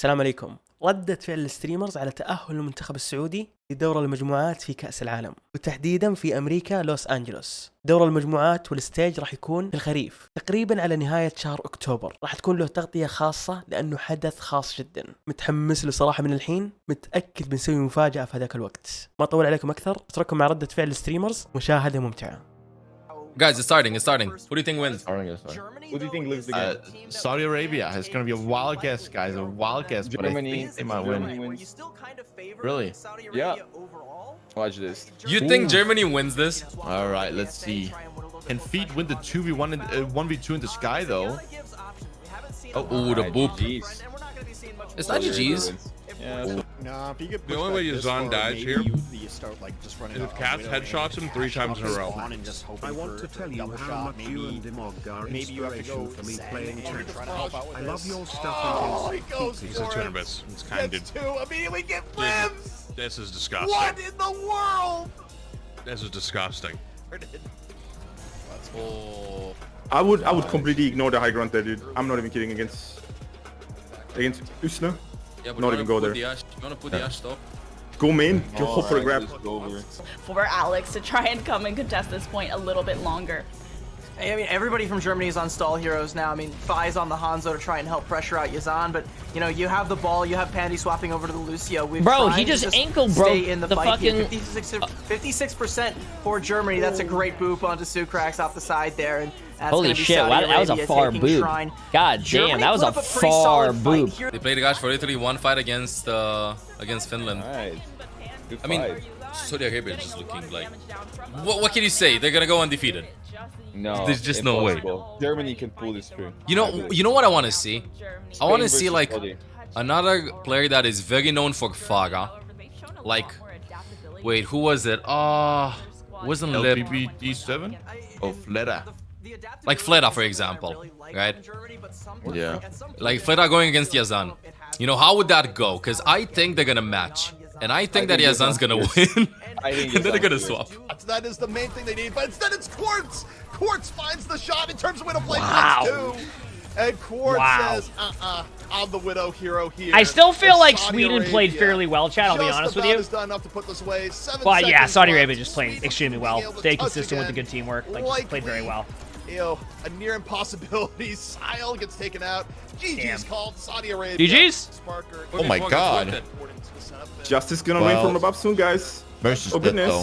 السلام عليكم. ردت فعل الستريمرز على تأهل المنتخب السعودي لدور المجموعات في كأس العالم، وتحديدا في امريكا لوس انجلوس. دور المجموعات والستيج راح يكون في الخريف تقريبا على نهاية شهر اكتوبر. راح تكون له تغطية خاصة لانه حدث خاص جدا. متحمس له صراحة من الحين، متأكد بنسوي مفاجأة في هذاك الوقت. ما اطول عليكم اكثر، اترككم مع ردة فعل الستريمرز، مشاهدة ممتعة. Guys, it's starting. Who do you think wins? Who do you think loses the game? Saudi Arabia. It's going to be a wild guess, guys. A wild guess, but I think they might win. Really? Yeah. Watch this. You think Germany wins this? All right, let's see. Can Feet win the 2v1 and 1v2 in the sky, though? Oh, the boop. It's not GG's. Yeah. Nah, if you get the only way Yazan dies here you start like just running is if Cats headshots him 3 times in a row. I want to tell you how much you and Dimog are inspiration for me playing tennis. I love your stuff. Oh, he goes for it. 200 bits. It's kind of immediately get limbs. This is disgusting. What in the world? This is disgusting. Oh. I would completely ignore the high ground there, dude. I'm not even kidding. Against Usna. Yeah, but Not even go there. You want to put the Ash stop? Go main, hope for the grab. For Alex to try and come and contest this point a little bit longer. I mean, everybody from Germany is on stall heroes now. I mean, Fi's on the Hanzo to try and help pressure out Yazan, but you know, you have the ball, you have Pandy swapping over to the Lucio. Bro, he just ankle broke in the fucking 56% for Germany. That's a great boop onto Sucrax off the side there, and holy shit! Wow, that was a far boop. God damn, that was a far boop. They played guys for literally one fight against Finland. Nice. Good I mean, Saudi Arabia is just looking like. What can you say? They're gonna go undefeated. No, there's just no way. Germany can pull this through. You know what I want to see? I want to see like another player that is very known for Faga. Like, wait, who was it? Wasn't Lip? LPBD7? Oh, Fleta. Like Fleta, for example, right? Yeah. Like Fleta going against Yazan. You know, how would that go? Because I think they're gonna match. And I think that Yazan's gonna win. And then they're gonna swap. That is the main thing they need, but instead it's Quartz. Quartz finds the shot in terms of Widow play too. And Quartz says, I'm the Widow hero here. I still feel like Sweden played fairly well, Chad, I'll be honest with you. But yeah, Saudi Arabia just played extremely well. Stay consistent with the good teamwork. Like, played very well. Ew, a near impossibility. Sile gets taken out. GG's called Saudi Arabia. GG's? Oh my god. Justice gonna rain from above soon, guys. Mercy's oh goodness.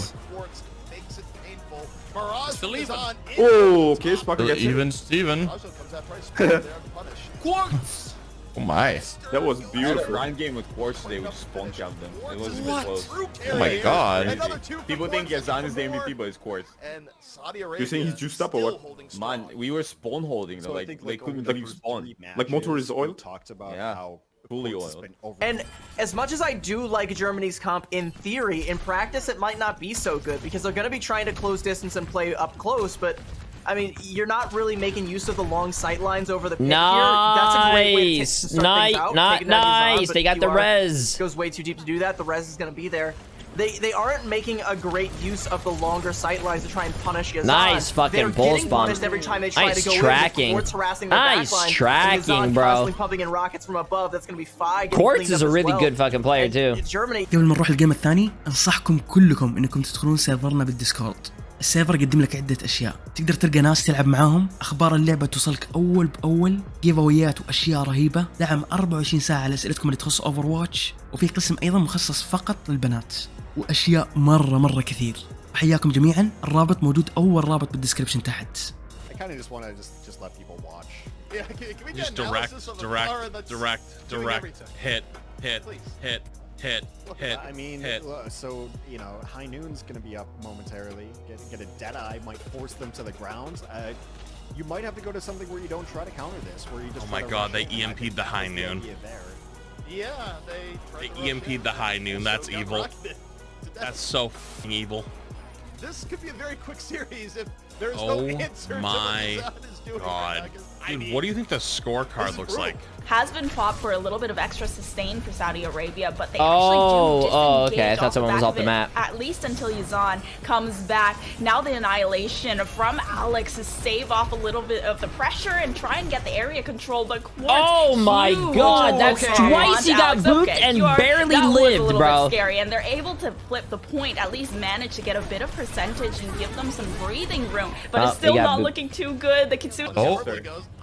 Oh, okay, Sparker gets even Steven. Quartz! Oh my. That was beautiful. Ryan game with Quartz today, we just spawn capped them. It was a bit close. Oh my god. People think Yazan is the MVP, but it's Quartz. You're saying he's juiced up or what? Man, we were spawn holding though. Like they couldn't leave spawn. Like motor is oil? Yeah. Fully oiled. And as much as I do like Germany's comp in theory, in practice it might not be so good because they're going to be trying to close distance and play up close, but I mean, you're not really making use of the long sight lines over the pit here. That's a great way to start things out. Nice. They got the res. Goes way too deep to do that. The res is going to be there. They aren't making a great use of the longer sight lines to try and punish Yazan. Nice fucking bull spawn. Every time they try nice to go tracking. Nice tracking, bro. Pumping in rockets from above. That's going to be Fi. Quartz is a really good fucking player too. Germany. قبل ما نروح الجيم الثاني، انصحكم كلكم انكم تدخلون سيرفرنا بالديسكورد. السيرفر يقدم لك عدة أشياء، تقدر تلقى ناس تلعب معاهم، أخبار اللعبة توصلك أول بأول، جيفاويات وأشياء رهيبة، دعم 24 ساعة على أسئلتكم اللي تخص اوفرواتش، وفي قسم أيضا مخصص فقط للبنات، وأشياء مرة كثير. حياكم جميعا، الرابط موجود أول رابط بالديسكريبشن تحت. Just direct, hit. I mean, so, you know, High Noon's going to be up momentarily. Get a Deadeye might force them to the ground. You might have to go to something where you don't try to counter this, where you just. Oh my god, they EMP'd the High Noon. Yeah, they EMP'd the High Noon. That's evil. That's so f***ing evil. This could be a very quick series if there's no answer. Oh my god. Dude, what do you think the scorecard looks like? Has been popped for a little bit of extra sustain for Saudi Arabia, but they actually do okay. I thought someone was off the map. At least until Yazan comes back. Now the annihilation from Alex to save off a little bit of the pressure and try and get the area control, but Quartz, oh my god, that's twice he got booped and barely lived, bro. Scary, and they're able to flip the point, at least manage to get a bit of percentage and give them some breathing room, but it's still not looking too good. The Kitsune.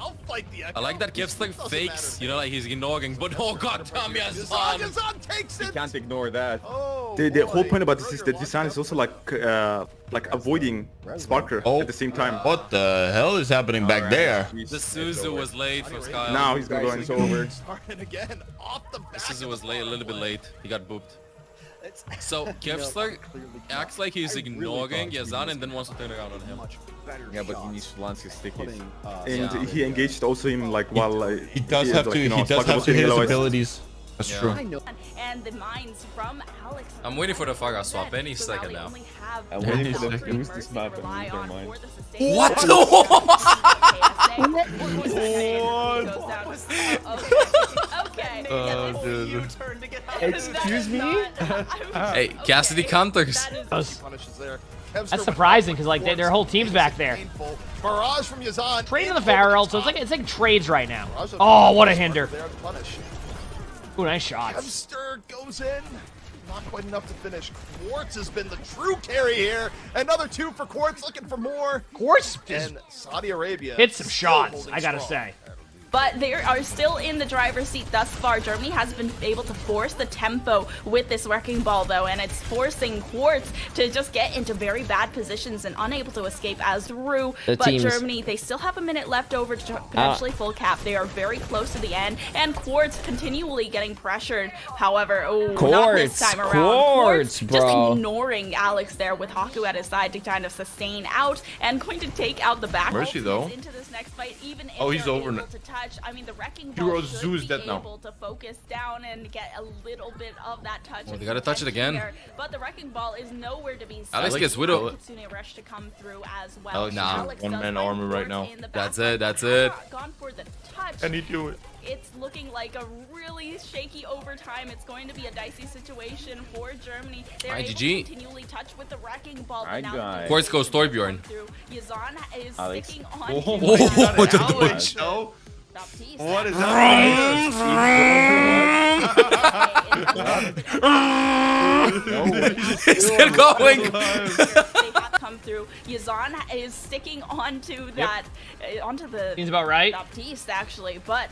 I'll fight the echo. I like that Gipster fakes, you know, like he's ignoring, but oh god damn, Yazan takes it. You can't ignore that. Oh, The whole point about this is that Yazan is also like avoiding Sparker at the same time. What the hell is happening back there? The Suzu was late from Sky. Now he's gonna go and it's over. Starting again off the back. The Suzu was late, a little bit late. He got booped. So Gipster acts like he's ignoring Yazan and then wants to turn around on him. Yeah, but he needs to launch his stickies. And he engaged also him like while He does have to. He does have to hit his abilities. That's true. And the mines from Alex. I'm waiting for the Faga swap any second now. I'm waiting for them to lose this map and lose their mind. What the? Okay. Oh, dude. Excuse me? Hey, Cassidy counters. That's surprising because like their whole team's back there. Barrage from Yazan. Trade in the Farrell, so it's like trades right now. Oh, what a hinder! Ooh, nice shots. Kevster goes in. Not quite enough to finish. Quartz has been the true carry here. Another 2 for Quartz, looking for more. Quartz and Saudi Arabia hit some shots, I gotta say. But they are still in the driver's seat thus far. Germany has been able to force the tempo with this wrecking ball, though, and it's forcing Quartz to just get into very bad positions and unable to escape as through. But Germany, they still have a minute left over to potentially full cap. They are very close to the end, and Quartz continually getting pressured. However, not this time around. Quartz just ignoring Alex there with Haku at his side to kind of sustain out and going to take out the back. Where is she, though? Into this next fight, even if he's over now. I mean, the wrecking ball should be able to focus down and get a little bit of that touch. Oh, they gotta touch it again. But the wrecking ball is nowhere to be seen. Alex gets Widow. Kitsune rush to come through as well. Nah. One-man armor right now. That's it. That's it. Gone for the touch. Can he do it? It's looking like a really shaky overtime. It's going to be a dicey situation for Germany. They're able to continually touch with the wrecking ball. But now Quartz goes Torbjorn. Yazan is sticking on. Oh, the dodge. What is that? He's still going. They have come through. Yazan is sticking onto that, onto the. Seems about right. Baptiste actually, but.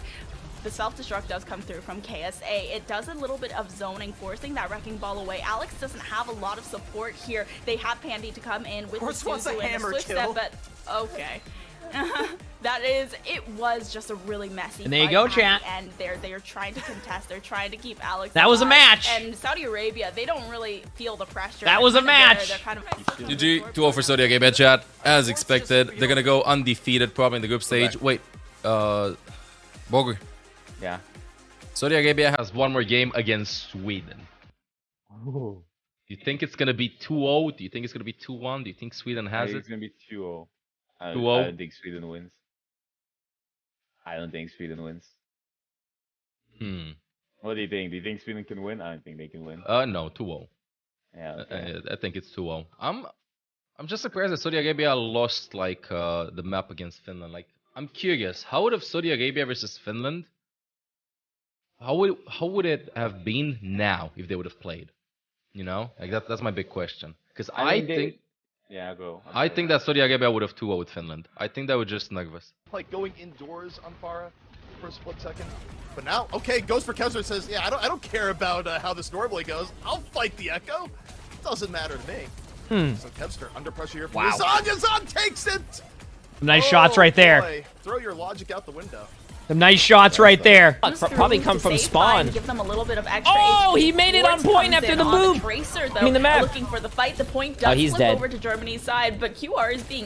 The self-destruct does come through from KSA. It does a little bit of zoning, forcing that wrecking ball away. Alex doesn't have a lot of support here. They have Pandy to come in with the Suzu and a switch step, but okay. It was just a really messy and there you go, chat. And they're trying to contest. They're trying to keep Alex That was a match. And Saudi Arabia, they don't really feel the pressure. That was a match. They're kind of GG, 2-0 for Saudi Arabia, chat. As expected, they're gonna go undefeated probably in the group stage. Wait, Bogur. Yeah. Saudi Arabia has one more game against Sweden. Oh. Do you think it's gonna be 2-0? Do you think it's gonna be 2-1? Do you think Sweden has it? It's gonna be 2-0. 2-0? I don't think Sweden wins. I don't think Sweden wins. What do you think? Do you think Sweden can win? I don't think they can win. No, 2-0. Yeah. Okay. I think it's 2-0. I'm just surprised that Saudi Arabia lost like the map against Finland. Like, I'm curious, how would have Saudi Arabia versus Finland? How would it have been now if they would have played? You know, like that's my big question. Because I think. Yeah, go. I think that Saudi Arabia would have 2-0 with Finland. I think they were just nervous. Like going indoors on Farah for a split second. But now, okay, goes for Kevster, says, yeah, I don't care about how this normally goes. I'll fight the Echo. Doesn't matter to me. So Kevster under pressure here from Yazan. Yazan takes it! Nice shots right there. Boy. Throw your logic out the window. Some nice shots right there. Probably come from spawn. Give them a little bit of extra Oh, HP. he made it on point after the boom. Tracer, though, I mean the map. looking for the fight. The point does he's flip dead. over to Germany's side, but QR is being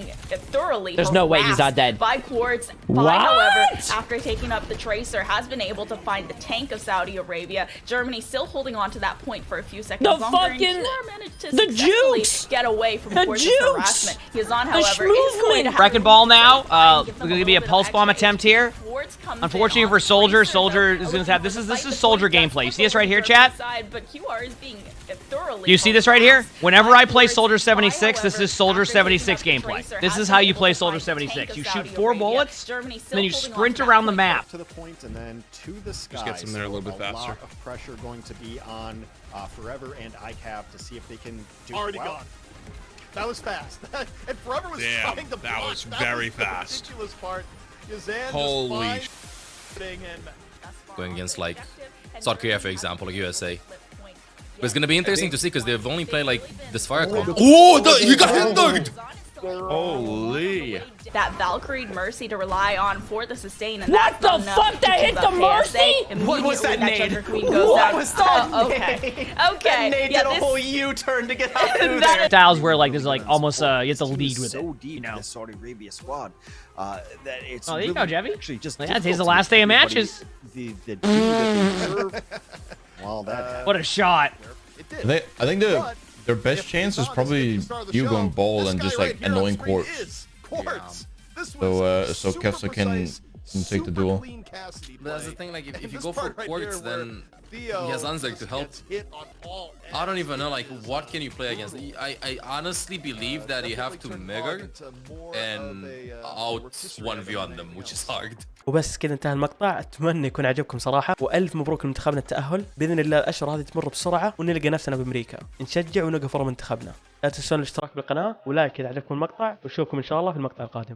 thoroughly There's no way he's not dead. by Quartz. What? However, after taking up the Tracer, has been able to find the tank of Saudi Arabia. Germany still holding on to that point for a few seconds The longer. fucking- and QR managed to the successfully jukes! get away from The Quartz's jukes! harassment. Yazan, The however, is going to have Wrecking ball now. give There's them gonna a be a little bit pulse of bomb extra attempt HP. here. Quartz comes in Unfortunately on for Soldier, Tracer, Soldier though, is gonna have this looking for is the fight. Soldier The point gameplay. You does see this flip right here, over to chat? Germany's side, but QR is being thoroughly Do you see this right here? harassed Whenever by I play Quartz. Soldier 76, However, this is Soldier after taking 76 up the gameplay. Tracer, This has is been how you able play to Soldier find the tank 76. of You Saudi shoot 4 Arabia. bullets, Germany still then you holding on sprint to that around the point. map. To the point and then to the sky. gets him there a little bit faster. A lot of pressure going to be on Forever and ICAP to see if they can do Already well. gone. That was fast. And Forever was Damn, trying to that block. was very the fast. ridiculous part. Yazan Holy just finding and Going against like South Korea, for example, like USA. But it's gonna be interesting to see because they've only played like this fire comp. Oh, he got hindered! Holy. That Valkyrie Mercy to rely on for the sustain. And What that's the enough fuck? to That keep hit up the KSA. Mercy? What was that Immediately, nade? Junker Queen goes What down. was that Okay. nade? Okay. That nade Yeah, did a this- whole U-turn to get out through That there. Styles where like there's like almost you have to lead with so it. deep You know. in the Saudi Arabia squad that it's Oh, there you go, really Jeffy. actually just Yeah, difficult today's the to last day of make everybody- matches. The duty that they deserve. Well, that What a shot. it did. I think their best chance is probably you going bold and just like annoying Quartz. Quartz. This So was so super Kefsa can precise, take the super duel. clean Cassidy But that's the play. thing, like if And you this go for part right Quartz, here where then Theo he has Anzek just to help. gets hit on all I don't even know like ends. what can you play against. I honestly believe that you have to mega and out 1v on them, which is hard. وبس كذا انتهى المقطع. اتمنى يكون عجبكم صراحه، والف مبروك لمنتخبنا التاهل. باذن الله الاشهر هذه تمر بسرعه ونلقى نفسنا بامريكا، نشجع ونقف ورا منتخبنا. لا تنسون الاشتراك بالقناه ولايك اذا عجبكم المقطع، واشوفكم ان شاء الله في المقطع القادم.